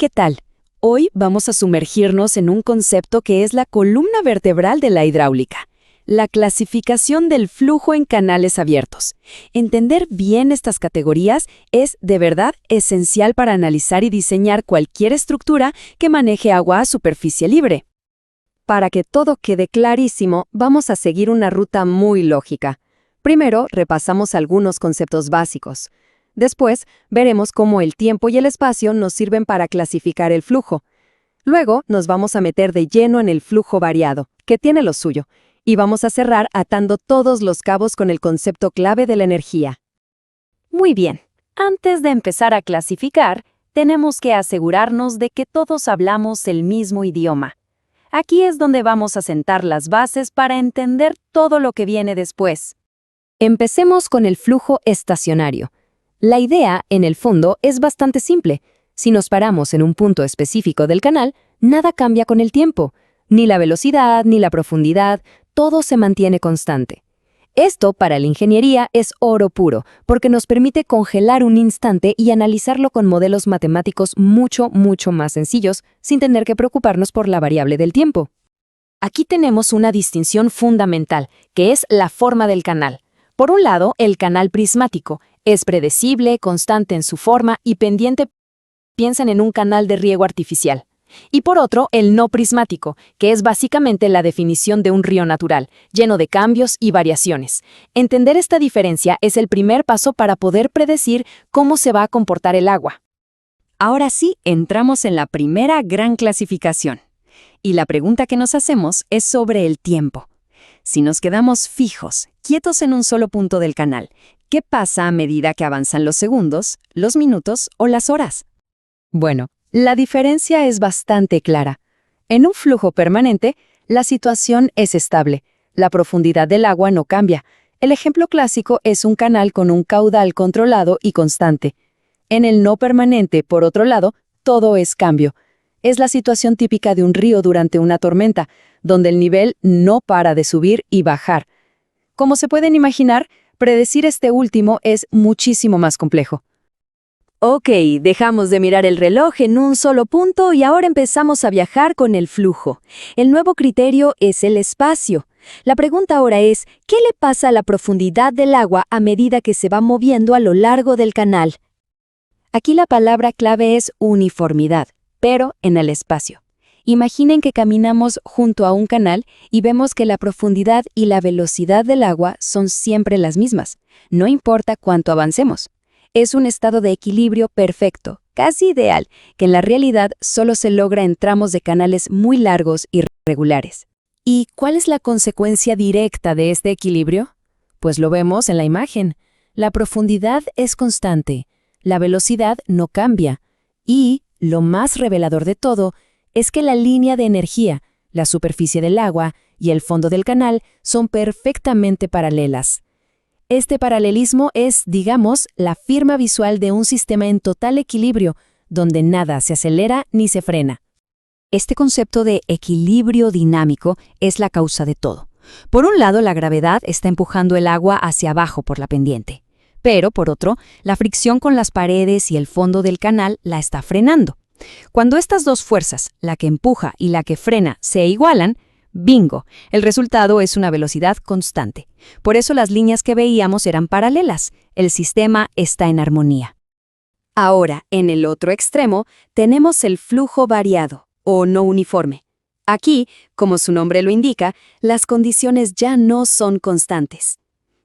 ¿qué tal? Hoy vamos a sumergirnos en un concepto que es la columna vertebral de la hidráulica, la clasificación del flujo en canales abiertos. Entender bien estas categorías es, de verdad, esencial para analizar y diseñar cualquier estructura que maneje agua a superficie libre. Para que todo quede clarísimo, vamos a seguir una ruta muy lógica. Primero, repasamos algunos conceptos básicos. Después, veremos cómo el tiempo y el espacio nos sirven para clasificar el flujo. Luego, nos vamos a meter de lleno en el flujo variado, que tiene lo suyo, y vamos a cerrar atando todos los cabos con el concepto clave de la energía. Muy bien, antes de empezar a clasificar, tenemos que asegurarnos de que todos hablamos el mismo idioma. Aquí es donde vamos a sentar las bases para entender todo lo que viene después. Empecemos con el flujo estacionario. La idea, en el fondo, es bastante simple. Si nos paramos en un punto específico del canal, nada cambia con el tiempo. Ni la velocidad, ni la profundidad, todo se mantiene constante. Esto, para la ingeniería, es oro puro, porque nos permite congelar un instante y analizarlo con modelos matemáticos mucho más sencillos, sin tener que preocuparnos por la variable del tiempo. Aquí tenemos una distinción fundamental, que es la forma del canal. Por un lado, el canal prismático es predecible, constante en su forma y pendiente. Piensan en un canal de riego artificial. Y por otro, el no prismático, que es básicamente la definición de un río natural, lleno de cambios y variaciones. Entender esta diferencia es el primer paso para poder predecir cómo se va a comportar el agua. Ahora sí, entramos en la primera gran clasificación. Y la pregunta que nos hacemos es sobre el tiempo. Si nos quedamos fijos, quietos en un solo punto del canal, ¿qué pasa a medida que avanzan los segundos, los minutos o las horas? Bueno, la diferencia es bastante clara. En un flujo permanente, la situación es estable. La profundidad del agua no cambia. El ejemplo clásico es un canal con un caudal controlado y constante. En el no permanente, por otro lado, todo es cambio. Es la situación típica de un río durante una tormenta, donde el nivel no para de subir y bajar. Como se pueden imaginar, predecir este último es muchísimo más complejo. Ok, dejamos de mirar el reloj en un solo punto y ahora empezamos a viajar con el flujo. El nuevo criterio es el espacio. La pregunta ahora es, ¿qué le pasa a la profundidad del agua a medida que se va moviendo a lo largo del canal? Aquí la palabra clave es uniformidad, pero en el espacio. Imaginen que caminamos junto a un canal y vemos que la profundidad y la velocidad del agua son siempre las mismas, no importa cuánto avancemos. Es un estado de equilibrio perfecto, casi ideal, que en la realidad solo se logra en tramos de canales muy largos y regulares. ¿Y cuál es la consecuencia directa de este equilibrio? Pues lo vemos en la imagen. La profundidad es constante, la velocidad no cambia, y, lo más revelador de todo, es que la línea de energía, la superficie del agua y el fondo del canal son perfectamente paralelas. Este paralelismo es, digamos, la firma visual de un sistema en total equilibrio, donde nada se acelera ni se frena. Este concepto de equilibrio dinámico es la causa de todo. Por un lado, la gravedad está empujando el agua hacia abajo por la pendiente, pero por otro, la fricción con las paredes y el fondo del canal la está frenando. Cuando estas dos fuerzas, la que empuja y la que frena, se igualan, ¡bingo! El resultado es una velocidad constante. Por eso las líneas que veíamos eran paralelas. El sistema está en armonía. Ahora, en el otro extremo, tenemos el flujo variado, o no uniforme. Aquí, como su nombre lo indica, las condiciones ya no son constantes.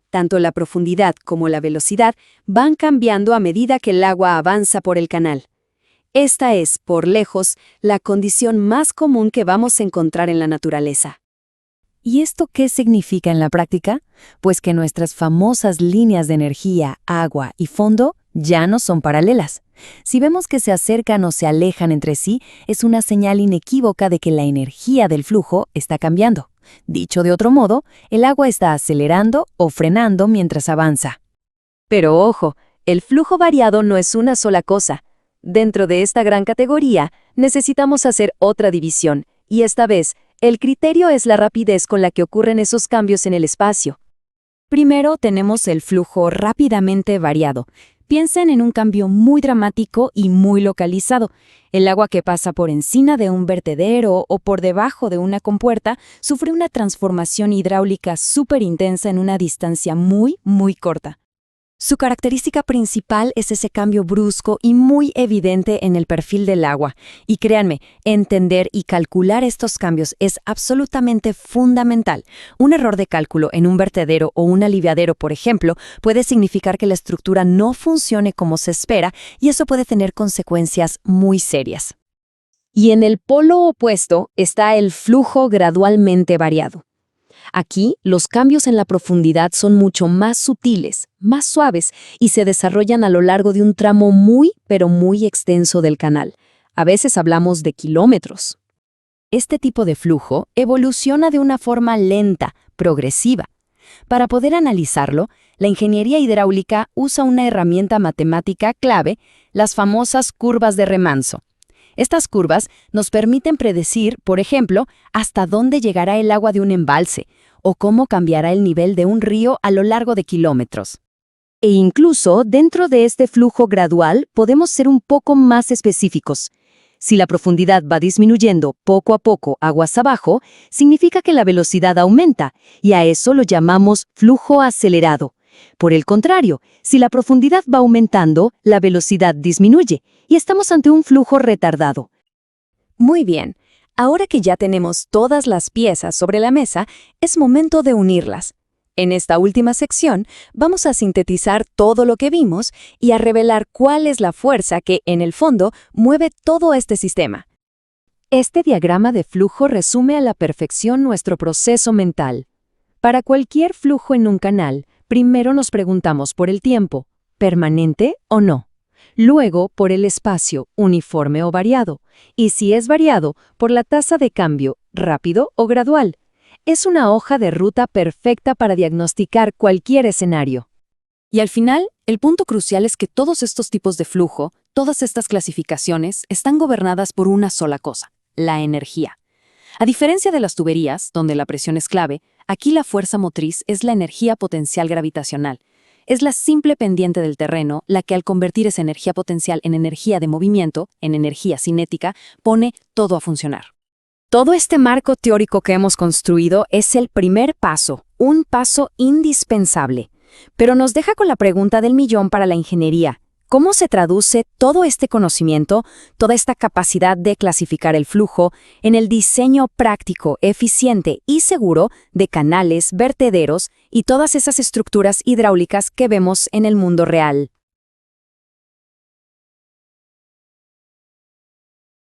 Tanto la profundidad como la velocidad van cambiando a medida que el agua avanza por el canal. Esta es, por lejos, la condición más común que vamos a encontrar en la naturaleza. ¿Y esto qué significa en la práctica? Pues que nuestras famosas líneas de energía, agua y fondo ya no son paralelas. Si vemos que se acercan o se alejan entre sí, es una señal inequívoca de que la energía del flujo está cambiando. Dicho de otro modo, el agua está acelerando o frenando mientras avanza. Pero ojo, el flujo variado no es una sola cosa. Dentro de esta gran categoría, necesitamos hacer otra división, y esta vez, el criterio es la rapidez con la que ocurren esos cambios en el espacio. Primero tenemos el flujo rápidamente variado. Piensen en un cambio muy dramático y muy localizado. El agua que pasa por encima de un vertedero o por debajo de una compuerta sufre una transformación hidráulica súper intensa en una distancia muy, muy corta. Su característica principal es ese cambio brusco y muy evidente en el perfil del agua. Y créanme, entender y calcular estos cambios es absolutamente fundamental. Un error de cálculo en un vertedero o un aliviadero, por ejemplo, puede significar que la estructura no funcione como se espera y eso puede tener consecuencias muy serias. Y en el polo opuesto está el flujo gradualmente variado. Aquí, los cambios en la profundidad son mucho más sutiles, más suaves y se desarrollan a lo largo de un tramo muy, pero muy extenso del canal. A veces hablamos de kilómetros. Este tipo de flujo evoluciona de una forma lenta, progresiva. Para poder analizarlo, la ingeniería hidráulica usa una herramienta matemática clave, las famosas curvas de remanso. Estas curvas nos permiten predecir, por ejemplo, hasta dónde llegará el agua de un embalse o cómo cambiará el nivel de un río a lo largo de kilómetros. E incluso, dentro de este flujo gradual, podemos ser un poco más específicos. Si la profundidad va disminuyendo poco a poco aguas abajo, significa que la velocidad aumenta, y a eso lo llamamos flujo acelerado. Por el contrario, si la profundidad va aumentando, la velocidad disminuye, y estamos ante un flujo retardado. Muy bien, ahora que ya tenemos todas las piezas sobre la mesa, es momento de unirlas. En esta última sección, vamos a sintetizar todo lo que vimos y a revelar cuál es la fuerza que, en el fondo, mueve todo este sistema. Este diagrama de flujo resume a la perfección nuestro proceso mental. Para cualquier flujo en un canal, primero nos preguntamos por el tiempo, ¿permanente o no? Luego, por el espacio, uniforme o variado. Y si es variado, por la tasa de cambio, rápido o gradual. Es una hoja de ruta perfecta para diagnosticar cualquier escenario. Y al final, el punto crucial es que todos estos tipos de flujo, todas estas clasificaciones, están gobernadas por una sola cosa, la energía. A diferencia de las tuberías, donde la presión es clave, aquí la fuerza motriz es la energía potencial gravitacional. Es la simple pendiente del terreno la que al convertir esa energía potencial en energía de movimiento, en energía cinética, pone todo a funcionar. Todo este marco teórico que hemos construido es el primer paso, un paso indispensable. Pero nos deja con la pregunta del millón para la ingeniería. ¿Cómo se traduce todo este conocimiento, toda esta capacidad de clasificar el flujo, en el diseño práctico, eficiente y seguro de canales, vertederos y todas esas estructuras hidráulicas que vemos en el mundo real?